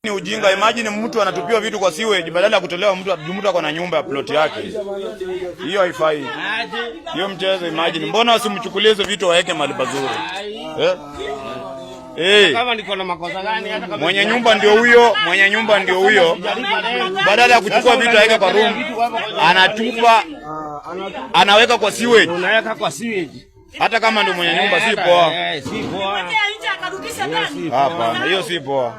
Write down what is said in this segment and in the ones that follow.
Ni ujinga. Imagine mtu anatupiwa vitu kwa sewage badala ya kutolewa mtu ako na nyumba ya plot yake. Hiyo haifai. Hiyo mchezo. Imagine mbona wasimchukulie hizo vitu waweke mahali pazuri? Kama niko na makosa gani hata kama mwenye nyumba ndio huyo, badala ya kuchukua vitu aweke kwa room, anatupa anaweka kwa sewage. Unaweka kwa sewage. Hata kama ndio mwenye nyumba si poa. Si poa. Hapana, hiyo si poa.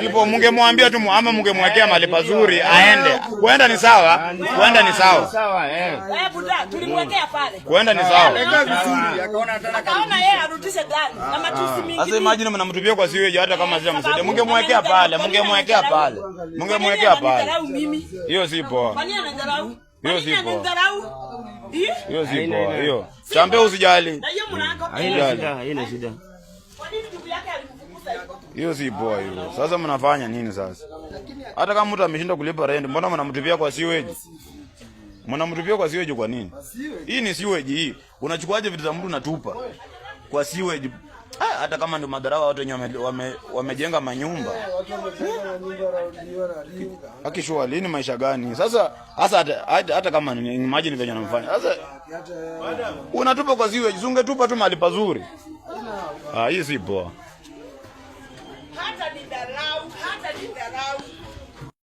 Si poa. Mungemwambia tu ama mungemwekea mahali pazuri aende. Kwenda ni sawa. Buda, tulimwekea pale. Kwenda ni sawa. Akaona yeye arudishe ndani na matusi mingi. Sasa imagine mnamtupia kwa sewage hata kama sio msaidie. Mungemwekea pale. Hiyo si poa. Kwani anadharau? Hiyo si poa. Hiyo. Chambe usijali. Na hiyo mlango. Haina shida. Kwa nini ndugu yake alikufukuza hivyo? Hiyo si poa hiyo. Sasa mnafanya nini sasa? Hata kama mtu ameshinda kulipa rent, mbona mnamtupia kwa sewage? Mnamtupia kwa sewage kwa nini? Hii ni sewage hii. Unachukuaje vitu za mtu unatupa kwa sewage? Hata kama ndio madharau watu wenyewe wamejenga manyumba. Akishua lini maisha gani? Sasa hata kama imagine venye anamfanya. Sasa unatupa kwa sewage, ungetupa tu mahali pazuri. Hii si poa.